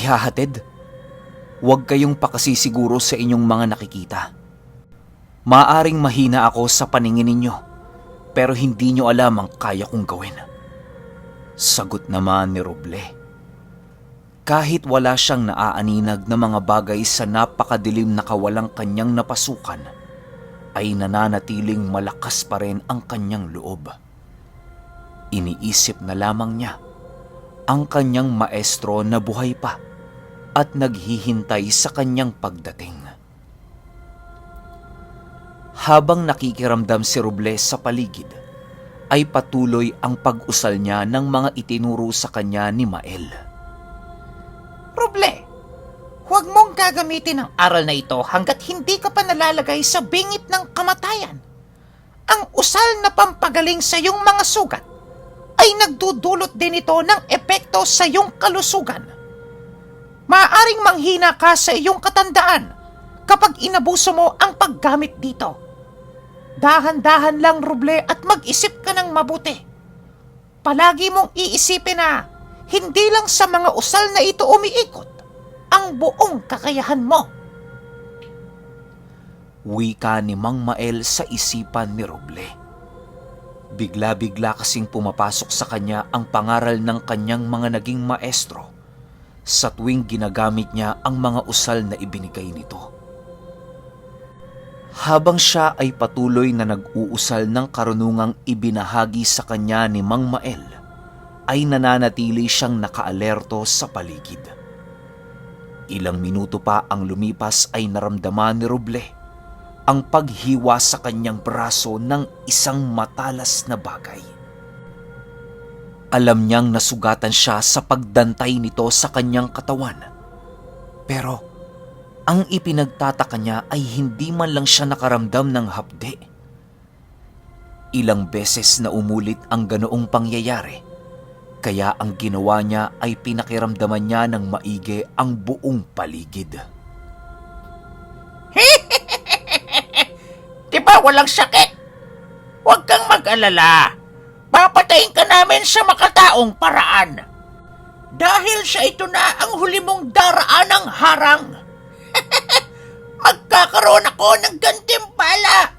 ihahatid? Huwag kayong pakasisiguro sa inyong mga nakikita. Maaring mahina ako sa paningin ninyo, pero hindi nyo alam ang kaya kong gawin. Sagot naman ni Roble. Kahit wala siyang naaaninag na mga bagay sa napakadilim na kawalang kanyang napasukan, ay nananatiling malakas pa rin ang kanyang loob. Iniisip na lamang niya ang kanyang maestro na buhay pa at naghihintay sa kanyang pagdating. Habang nakikiramdam si Roble sa paligid, ay patuloy ang pag-usal niya ng mga itinuro sa kanya ni Mael. Roble, huwag mong gagamitin ang aral na ito hanggat hindi ka pa nalalagay sa bingit ng kamatayan. Ang usal na pampagaling sa iyong mga sugat ay nagdudulot din ito ng epekto sa iyong kalusugan. Maaaring manghina ka sa iyong katandaan kapag inabuso mo ang paggamit dito. Dahan-dahan lang, Roble, at mag-isip ka ng mabuti. Palagi mong iisipin na hindi lang sa mga usal na ito umiikot ang buong kakayahan mo. Wika ni Mang Mael sa isipan ni Roble. Bigla-bigla kasing pumapasok sa kanya ang pangaral ng kanyang mga naging maestro sa tuwing ginagamit niya ang mga usal na ibinigay nito. Habang siya ay patuloy na nag-uusal ng karunungang ibinahagi sa kanya ni Mang Mael, ay nananatili siyang nakaalerto sa paligid. Ilang minuto pa ang lumipas ay naramdaman ni Roble ang paghiwa sa kanyang braso ng isang matalas na bagay. Alam niyang nasugatan siya sa pagdantay nito sa kanyang katawan. Pero ang ipinagtataka niya ay hindi man lang siya nakaramdam ng hapde. Ilang beses na umulit ang ganoong pangyayari, kaya ang ginawa niya ay pinakiramdaman niya ng maigi ang buong paligid. Di ba walang sakit? Huwag kang mag-alala. Papatayin ka namin sa makataong paraan. Dahil sa ito na ang huli mong daraanang harang. Magkakaroon ako ng gantimpala.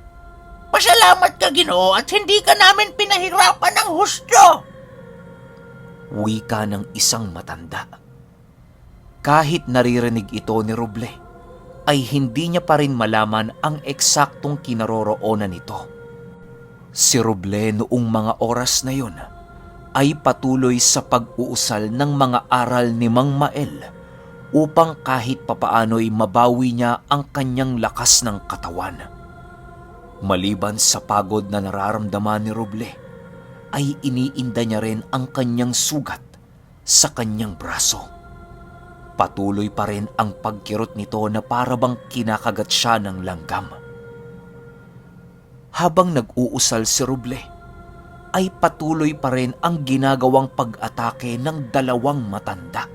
Pasalamat ka, Ginoo, at hindi ka namin pinahirapan ng husto. Wika ng isang matanda. Kahit naririnig ito ni Roble, ay hindi niya pa rin malaman ang eksaktong kinaroroonan nito. Si Roble noong mga oras na yun ay patuloy sa pag-uusal ng mga aral ni Mang Mael upang kahit papaano'y mabawi niya ang kanyang lakas ng katawan. Maliban sa pagod na nararamdaman ni Roble, ay iniinda niya rin ang kanyang sugat sa kanyang braso. Patuloy pa rin ang pagkirot nito na parabang kinakagat siya ng langgam. Habang nag-uusal si Roble, ay patuloy pa rin ang ginagawang pag-atake ng dalawang matanda.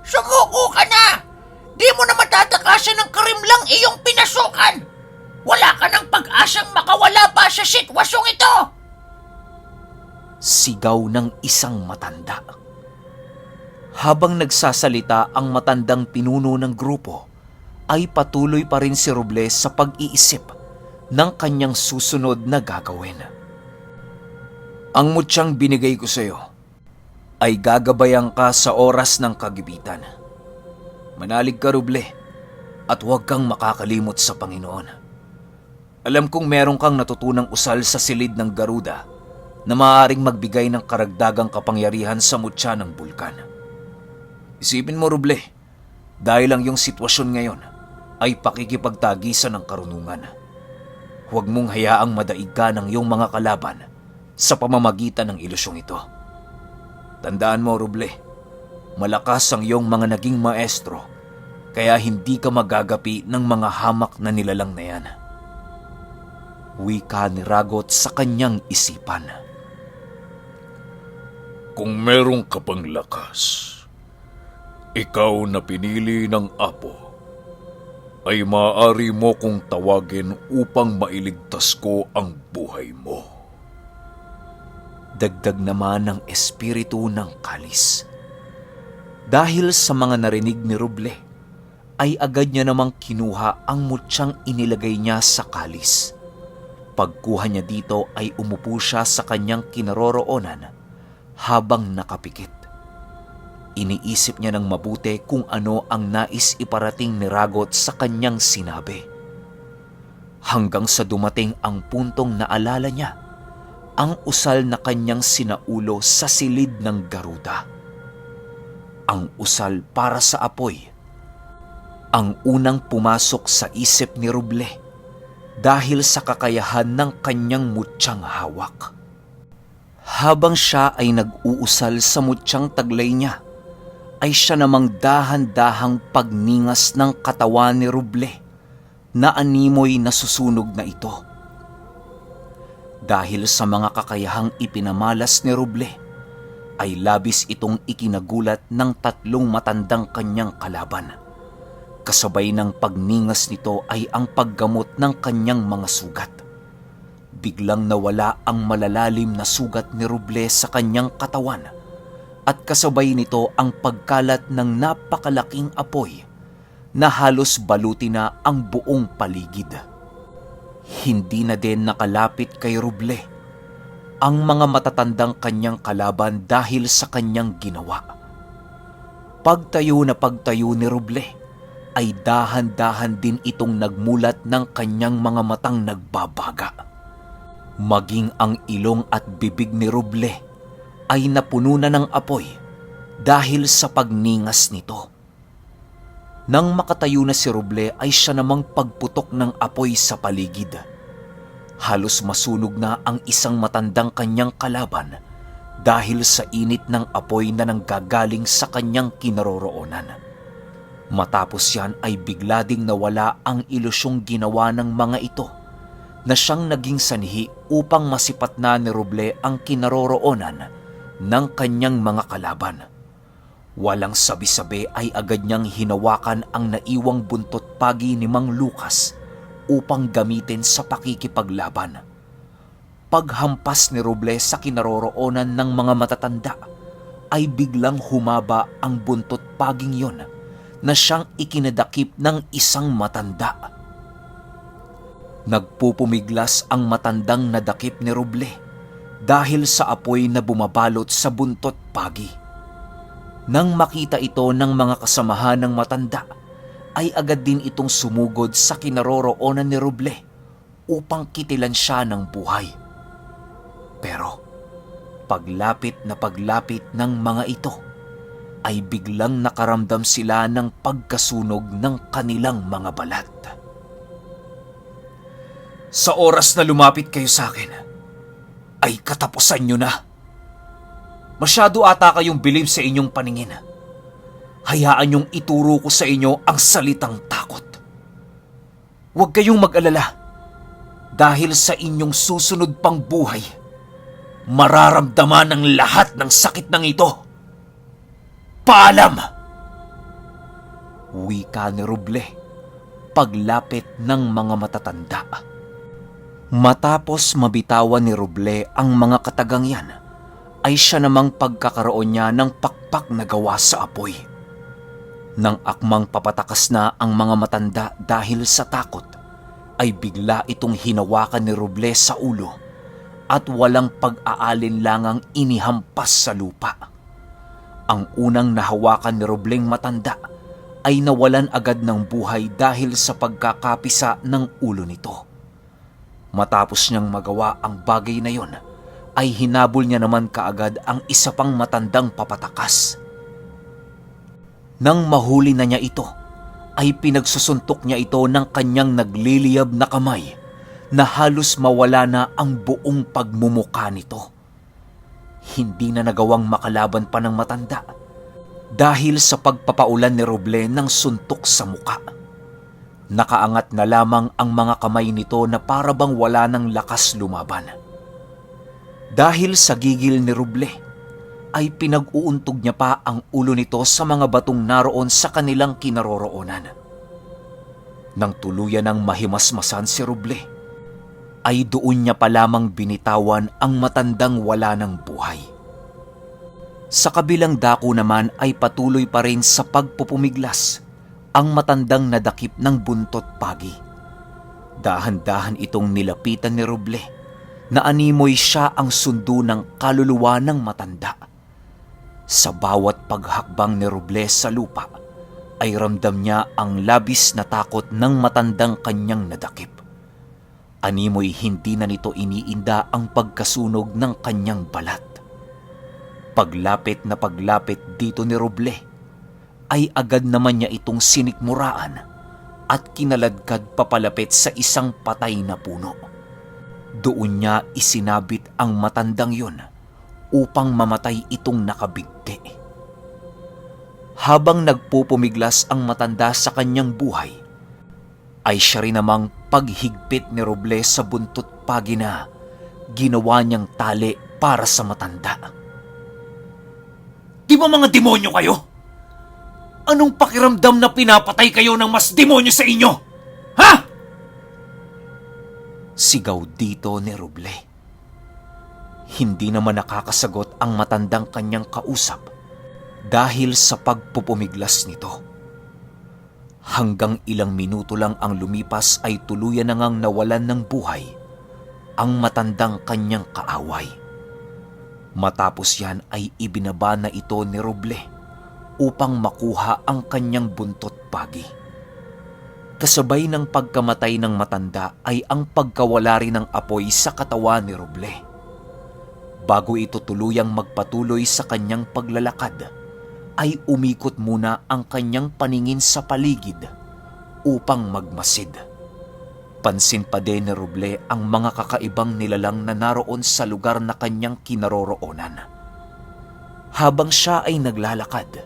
Suguko ka na! Di mo na matatakasan ng karimlang iyong pinasukan! Wala ka ng pag-asang makawala pa sa sitwasyong ito! Sigaw ng isang matanda. Habang nagsasalita ang matandang pinuno ng grupo, ay patuloy pa rin si Roble sa pag-iisip ng kanyang susunod na gagawin. Ang mutyang binigay ko sa iyo ay gagabayan ka sa oras ng kagipitan. Manalig ka, Roble, at huwag kang makakalimot sa Panginoon. Alam kong meron kang natutunang usal sa silid ng Garuda na maaaring magbigay ng karagdagang kapangyarihan sa mutya ng bulkan. Isipin mo, Roble, dahil ang iyong sitwasyon ngayon ay pakikipagtagisan ng karunungan. Huwag mong hayaang madaig ka ng iyong mga kalaban sa pamamagitan ng ilusyong ito. Tandaan mo, Roble, malakas ang iyong mga naging maestro, kaya hindi ka magagapi ng mga hamak na nilalang na yan. Wika ni Ragot sa kanyang isipan. Kung merong ka pang lakas, ikaw na pinili ng Apo, ay maaari mo kong tawagin upang mailigtas ko ang buhay mo. Dagdag naman ng espiritu ng kalis. Dahil sa mga narinig ni Roble, ay agad niya namang kinuha ang mutsyang inilagay niya sa kalis. Pagkuha niya dito ay umupo siya sa kanyang kinaroroonan habang nakapikit. Iniisip niya ng mabuti kung ano ang nais iparating ni Ragot sa kanyang sinabi. Hanggang sa dumating ang puntong naalala niya ang usal na kanyang sinaulo sa silid ng garuda. Ang usal para sa apoy. Ang unang pumasok sa isip ni Roble dahil sa kakayahan ng kanyang mutsyang hawak. Habang siya ay nag-uusal sa mutsyang taglay niya, ay siya namang dahan-dahang pagningas ng katawan ni Roble na animoy nasusunog na ito. Dahil sa mga kakayahang ipinamalas ni Roble, ay labis itong ikinagulat ng 3 matandang kanyang kalaban. Kasabay ng pagningas nito ay ang paggamot ng kanyang mga sugat. Biglang nawala ang malalalim na sugat ni Roble sa kanyang katawan at kasabay nito ang pagkalat ng napakalaking apoy na halos baluti na ang buong paligid. Hindi na din nakalapit kay Roble ang mga matatandang kanyang kalaban dahil sa kanyang ginawa. Pagtayo na pagtayo ni Roble, ay dahan-dahan din itong nagmulat ng kanyang mga matang nagbabaga. Maging ang ilong at bibig ni Roble ay napuno na ng apoy dahil sa pagningas nito. Nang makatayo na si Roble ay siya namang pagputok ng apoy sa paligid. Halos masunog na ang isang matandang kanyang kalaban dahil sa init ng apoy na nanggagaling sa kanyang kinaroroonan. Matapos yan ay bigla ding nawala ang ilusyong ginawa ng mga ito na siyang naging sanhi upang masipat na ni Roble ang kinaroroonan ng kanyang mga kalaban. Walang sabi-sabi ay agad niyang hinawakan ang naiwang buntot pagi ni Mang Lucas upang gamitin sa pakikipaglaban. Paghampas ni Roble sa kinaroroonan ng mga matatanda ay biglang humaba ang buntot paging yon na siyang ikinadakip ng isang matanda. Nagpupumiglas ang matandang nadakip ni Roble dahil sa apoy na bumabalot sa buntot pagi. Nang makita ito ng mga kasamahan ng matanda, ay agad din itong sumugod sa kinaroroonan ni Roble upang kitilan siya ng buhay. Pero paglapit ng mga ito, ay biglang nakaramdam sila ng pagkasunog ng kanilang mga balat. Sa oras na lumapit kayo sa akin, ay katapusan nyo na. Masyado ata kayong bilib sa inyong paningin. Hayaan niyong ituro ko sa inyo ang salitang takot. Huwag kayong mag-alala dahil sa inyong susunod pang buhay, mararamdaman ng lahat ng sakit ng ito. Paalam! Wika ni Roble paglapit ng mga matatanda. Matapos mabitawan ni Roble ang mga katagang yan, ay siya namang pagkakaroon niya ng pakpak na gawa sa apoy. Nang akmang papatakas na ang mga matanda dahil sa takot, ay bigla itong hinawakan ni Roble sa ulo at walang pag-aalinlangang inihampas sa lupa. Ang unang nahawakan ni Robleng matanda ay nawalan agad ng buhay dahil sa pagkakapisa ng ulo nito. Matapos niyang magawa ang bagay na yon, ay hinabol niya naman kaagad ang isa pang matandang papatakas. Nang mahuli na niya ito, ay pinagsusuntok niya ito ng kanyang nagliliyab na kamay na halos mawala na ang buong pagmumuka nito. Hindi na nagawang makalaban pa ng matanda dahil sa pagpapaulan ni Roble ng suntok sa muka. Nakaangat na lamang ang mga kamay nito na para bang wala ng lakas lumaban. Dahil sa gigil ni Roble, ay pinag-uuntog niya pa ang ulo nito sa mga batong naroon sa kanilang kinaroroonan. Nang tuluyan ng mahimasmasan si Roble, ay doon niya pa lamang binitawan ang matandang wala ng buhay. Sa kabilang dako naman ay patuloy pa rin sa pagpupumiglas ang matandang nadakip ng buntot pagi. Dahan-dahan itong nilapitan ni Roble na animoy siya ang sundo ng kaluluwa ng matanda. Sa bawat paghakbang ni Roble sa lupa ay ramdam niya ang labis na takot ng matandang kanyang nadakip. Animoy hindi na nito iniinda ang pagkasunog ng kanyang balat. Paglapit na paglapit dito ni Roble, ay agad naman niya itong sinikmuraan at kinaladkad papalapit sa isang patay na puno. Doon niya isinabit ang matandang yun upang mamatay itong nakabigti. Habang nagpupumiglas ang matanda sa kanyang buhay, ay siya rin namang paghigpit ni Roble sa buntot pagi na ginawa niyang tali para sa matanda. Di ba mga demonyo kayo? Anong pakiramdam na pinapatay kayo ng mas demonyo sa inyo? Ha? Sigaw dito ni Roble. Hindi naman nakakasagot ang matandang kanyang kausap dahil sa pagpupumiglas nito. Hanggang ilang minuto lang ang lumipas ay tuluyan na ngang nawalan ng buhay ang matandang kanyang kaaway. Matapos yan ay ibinaba na ito ni Roble upang makuha ang kanyang buntot pagi. Kasabay ng pagkamatay ng matanda ay ang pagkawala rin ng apoy sa katawan ni Roble. Bago ito tuluyang magpatuloy sa kanyang paglalakad, ay umikot muna ang kanyang paningin sa paligid upang magmasid. Pansin pa din ni Roble ang mga kakaibang nilalang na naroon sa lugar na kanyang kinaroroonan. Habang siya ay naglalakad,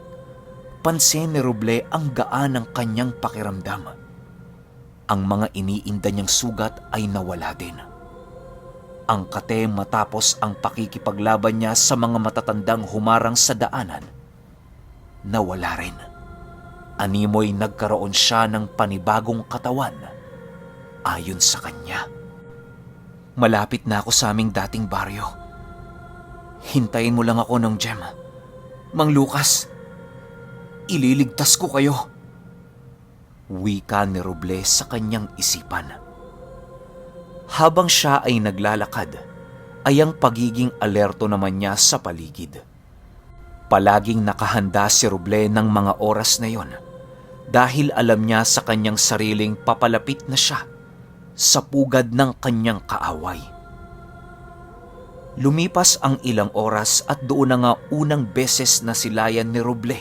pansin ni Roble ang gaan ng kanyang pakiramdam. Ang mga iniinda niyang sugat ay nawala din. Ang kate matapos ang pakikipaglaban niya sa mga matatandang humarang sa daanan, nawala rin. Animoy nagkaroon siya ng panibagong katawan ayon sa kanya. Malapit na ako sa aming dating baryo. Hintayin mo lang ako ng Gem. Mang Lucas, ililigtas ko kayo. Wika ni Roble sa kanyang isipan. Habang siya ay naglalakad, ay ang pagiging alerto naman niya sa paligid. Palaging nakahanda si Roble ng mga oras na yon dahil alam niya sa kanyang sariling papalapit na siya sa pugad ng kanyang kaaway. Lumipas ang ilang oras at doon na nga unang beses na silayan ni Roble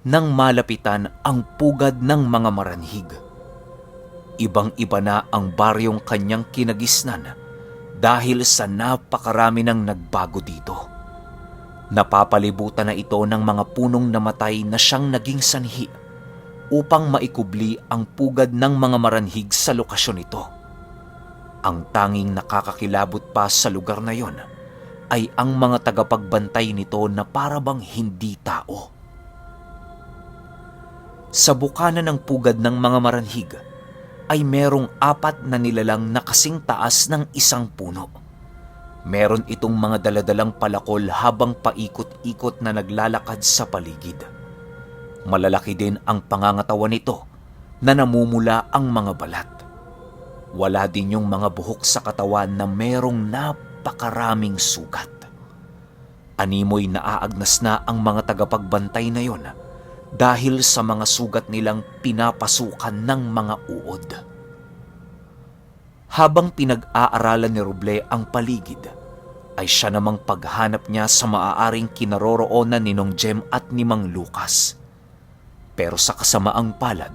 nang malapitan ang pugad ng mga maranhig. Ibang-iba na ang baryong kanyang kinagisnan dahil sa napakarami ng nagbago dito. Napapalibutan na ito ng mga punong namatay na siyang naging sanhi upang maikubli ang pugad ng mga maranhig sa lokasyon ito. Ang tanging nakakakilabot pa sa lugar na yon ay ang mga tagapagbantay nito na parabang hindi tao. Sa bukana ng pugad ng mga maranhig ay merong 4 na nilalang na kasing taas ng isang puno. Meron itong mga daladalang palakol habang paikot-ikot na naglalakad sa paligid. Malalaki din ang pangangatawan nito na namumula ang mga balat. Wala din yung mga buhok sa katawan na merong napakaraming sugat. Animoy naaagnas na ang mga tagapagbantay na yon dahil sa mga sugat nilang pinapasukan ng mga uod. Habang pinag-aaralan ni Roble ang paligid, ay siya namang paghanap niya sa maaaring kinaroroonan ni Nong Gem at ni Mang Lucas. Pero sa kasamaang palad,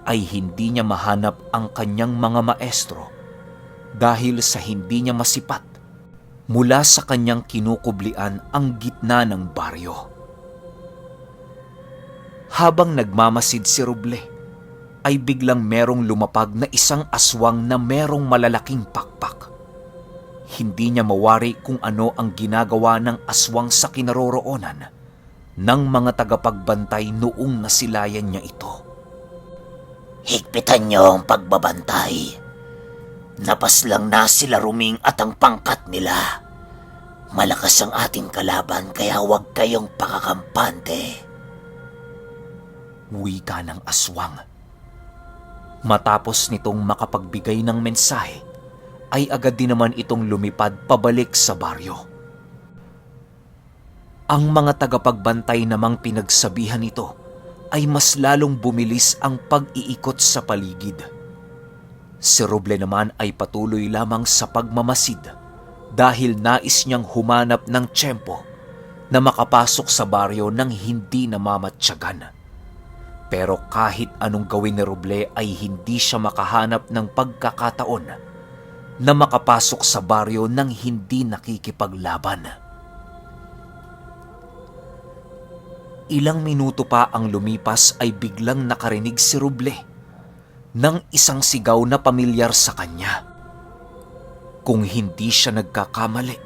ay hindi niya mahanap ang kanyang mga maestro dahil sa hindi niya masipat mula sa kanyang kinukublian ang gitna ng baryo. Habang nagmamasid si Roble, ay biglang merong lumapag na isang aswang na merong malalaking pakpak. Hindi niya mawari kung ano ang ginagawa ng aswang sa kinaroroonan ng mga tagapagbantay noong nasilayan niya ito. Higpitan niyo ang pagbabantay. Napaslang na sila Ruming at ang pangkat nila. Malakas ang ating kalaban kaya huwag kayong pakakampante. Wika ng aswang. Matapos nitong makapagbigay ng mensahe, ay agad din naman itong lumipad pabalik sa baryo. Ang mga tagapagbantay namang pinagsabihan nito ay mas lalong bumilis ang pag-iikot sa paligid. Si Roble naman ay patuloy lamang sa pagmamasid dahil nais niyang humanap ng tiyempo na makapasok sa baryo nang hindi namamatyagan. Pero kahit anong gawin ni Roble ay hindi siya makahanap ng pagkakataon na makapasok sa baryo nang hindi nakikipaglaban. Ilang minuto pa ang lumipas ay biglang nakarinig si Roble ng isang sigaw na pamilyar sa kanya. Kung hindi siya nagkakamali,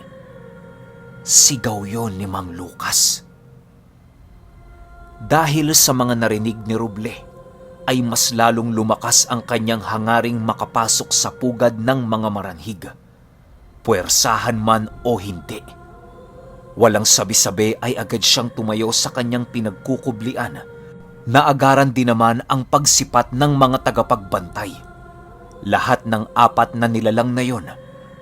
sigaw yon ni Mang Lucas. Dahil sa mga narinig ni Roble, ay mas lalong lumakas ang kanyang hangaring makapasok sa pugad ng mga maranhig, puwersahan man o hindi. Walang sabi-sabi ay agad siyang tumayo sa kanyang pinagkukublian. Naagaran din naman ang pagsipat ng mga tagapagbantay. Lahat ng 4 na nilalang na yon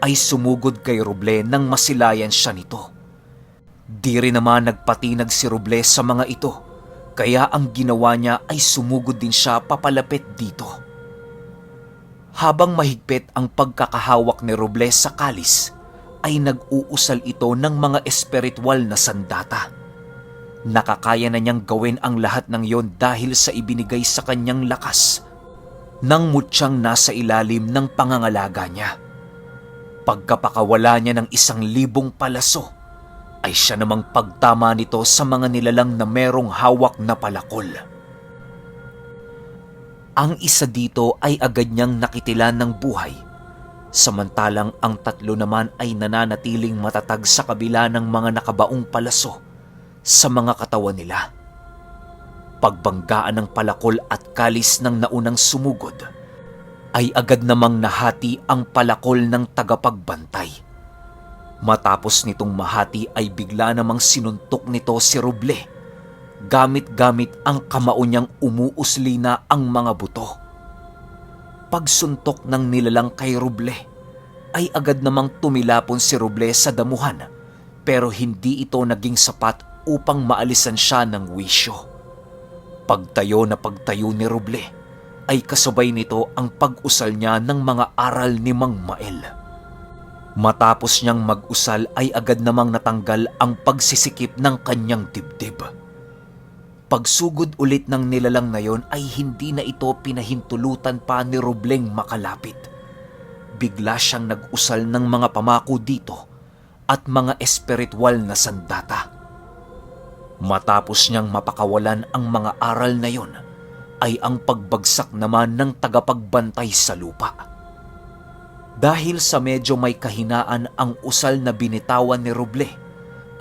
ay sumugod kay Roble nang masilayan siya nito. Di rin naman nagpatinag si Roble sa mga ito, kaya ang ginawa niya ay sumugod din siya papalapit dito. Habang mahigpit ang pagkakahawak ni Roble sa kalis, ay nag-uusal ito ng mga espiritual na sandata. Nakakaya na niyang gawin ang lahat ng yon dahil sa ibinigay sa kanyang lakas nang mutyang nasa ilalim ng pangangalaga niya. Pagkapakawala niya ng 1,000 palaso, ay siya namang pagtama nito sa mga nilalang na merong hawak na palakol. Ang isa dito ay agad niyang nakitilan ng buhay, samantalang ang 3 naman ay nananatiling matatag sa kabila ng mga nakabaong palaso sa mga katawan nila. Pagbanggaan ng palakol at kalis ng naunang sumugod, ay agad namang nahati ang palakol ng tagapagbantay. Matapos nitong mahati ay bigla namang sinuntok nito si Roble, gamit-gamit ang kamao niyang umuusli na ang mga buto. Pagsuntok ng nilalang kay Roble, ay agad namang tumilapon si Roble sa damuhan, pero hindi ito naging sapat upang maalisan siya ng wisyo. Pagtayo ni Roble, ay kasabay nito ang pag-usal niya ng mga aral ni Mang Mael. Matapos niyang mag-usal ay agad namang natanggal ang pagsisikip ng kanyang dibdib. Pagsugod ulit ng nilalang na yon ay hindi na ito pinahintulutan pa ni Robleng makalapit. Bigla siyang nag-usal ng mga pamako dito at mga espiritual na sandata. Matapos niyang mapakawalan ang mga aral na yon, ay ang pagbagsak naman ng tagapagbantay sa lupa. Dahil sa medyo may kahinaan ang usal na binitawan ni Roble,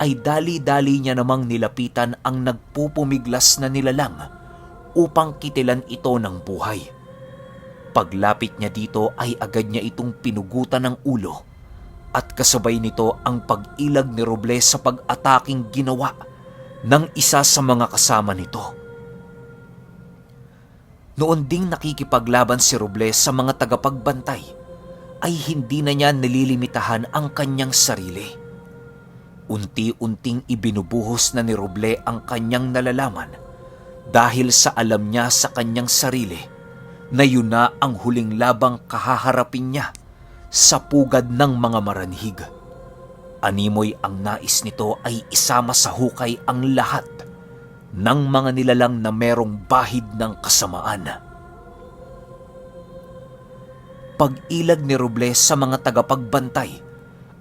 ay dali-dali niya namang nilapitan ang nagpupumiglas na nilalang upang kitilan ito ng buhay. Paglapit niya dito ay agad niya itong pinugutan ng ulo at kasabay nito ang pag-ilag ni Roble sa pag-ataking ginawa ng isa sa mga kasama nito. Noon ding nakikipaglaban si Roble sa mga tagapagbantay, ay hindi na niya nililimitahan ang kanyang sarili. Unti-unting ibinubuhos na ni Roble ang kanyang nalalaman dahil sa alam niya sa kanyang sarili na yun na ang huling labang kahaharapin niya sa pugad ng mga maranhig. Animoy ang nais nito ay isama sa hukay ang lahat ng mga nilalang na merong bahid ng kasamaan. Pag-ilag ni Roble sa mga tagapagbantay,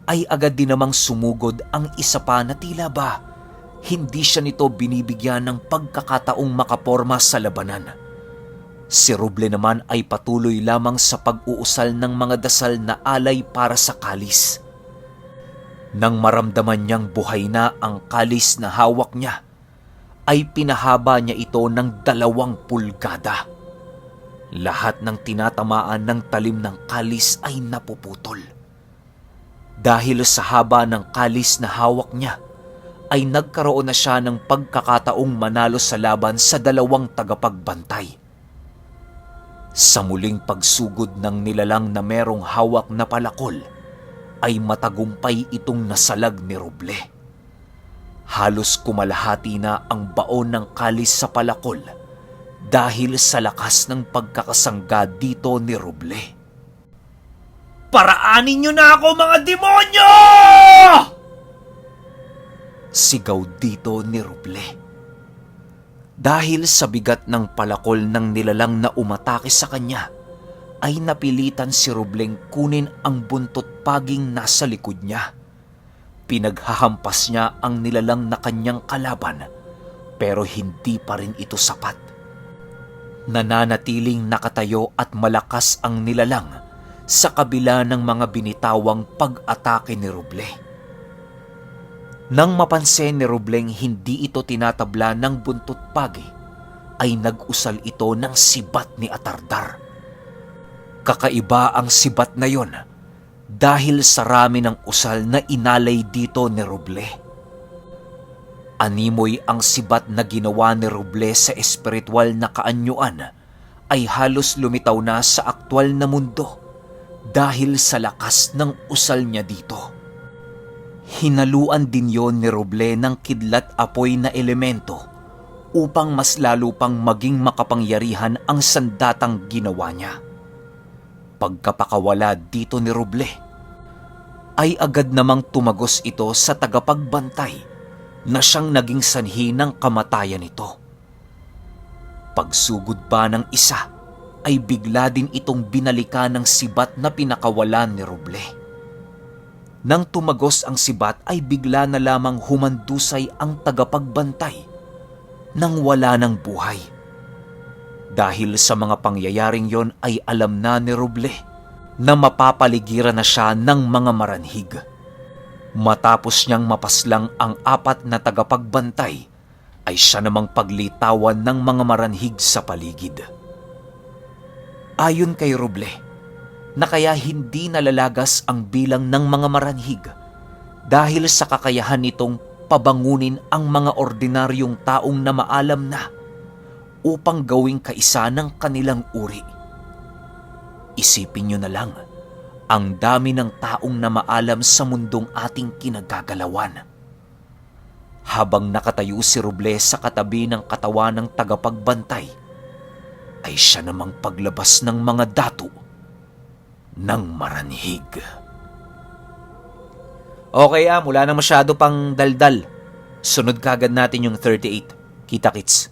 ay agad din namang sumugod ang isa pa na tila ba hindi siya nito binibigyan ng pagkakataong makaporma sa labanan. Si Roble naman ay patuloy lamang sa pag-uusal ng mga dasal na alay para sa kalis. Nang maramdaman niyang buhay na ang kalis na hawak niya, ay pinahaba niya ito ng 2 pulgada. Lahat ng tinatamaan ng talim ng kalis ay napuputol. Dahil sa haba ng kalis na hawak niya, ay nagkaroon na siya ng pagkakataong manalo sa laban sa dalawang tagapagbantay. Sa muling pagsugod ng nilalang na merong hawak na palakol, ay matagumpay itong nasalag ni Roble. Halos kumalahati na ang baon ng kalis sa palakol dahil sa lakas ng pagkakasangga dito ni Roble. "Paraanin niyo na ako, mga demonyo!" Sigaw dito ni Roble. Dahil sa bigat ng palakol ng nilalang na umatake sa kanya, ay napilitan si Robleng kunin ang buntot paging nasa likod niya. Pinaghahampas niya ang nilalang na kanyang kalaban, pero hindi pa rin ito sapat. Nananatiling nakatayo at malakas ang nilalang sa kabila ng mga binitawang pag-atake ni Roble. Nang mapansin ni Robleng hindi ito tinatabla ng buntot pagi, ay nag-usal ito ng sibat ni Atardar. Kakaiba ang sibat na yon dahil sa rami ng usal na inalay dito ni Roble. Animoy ang sibat na ginawa ni Roble sa espiritual na kaanyuan ay halos lumitaw na sa aktwal na mundo dahil sa lakas ng usal niya dito. Hinaluan din yon ni Roble ng kidlat apoy na elemento upang mas lalo pang maging makapangyarihan ang sandatang ginawa niya. Pagkapakawala dito ni Roble, ay agad namang tumagos ito sa tagapagbantay na siyang naging sanhi ng kamatayan nito. Pagsugod pa ng isa, ay bigla din itong binalikan ng sibat na pinakawalan ni Roble. Nang tumagos ang sibat ay bigla na lamang humandusay ang tagapagbantay nang wala ng buhay. Dahil sa mga pangyayaring yon ay alam na ni Roble na mapapaligiran na siya ng mga maranhig. Matapos niyang mapaslang ang 4 na tagapagbantay, ay siya namang paglitawan ng mga maranhig sa paligid. Ayon kay Roble, na kaya hindi nalalagas ang bilang ng mga maranhig dahil sa kakayahan nitong pabangunin ang mga ordinaryong taong na maalam na upang gawing kaisa ng kanilang uri. Isipin niyo na lang, ang dami ng taong na maalam sa mundong ating kinagagalawan. Habang nakatayo si Roble sa katabi ng katawan ng tagapagbantay, ay siya namang paglabas ng mga dato ng maranhig. Okay, wala na masyado pang daldal. Sunod kagad natin yung 38. Kita-kits.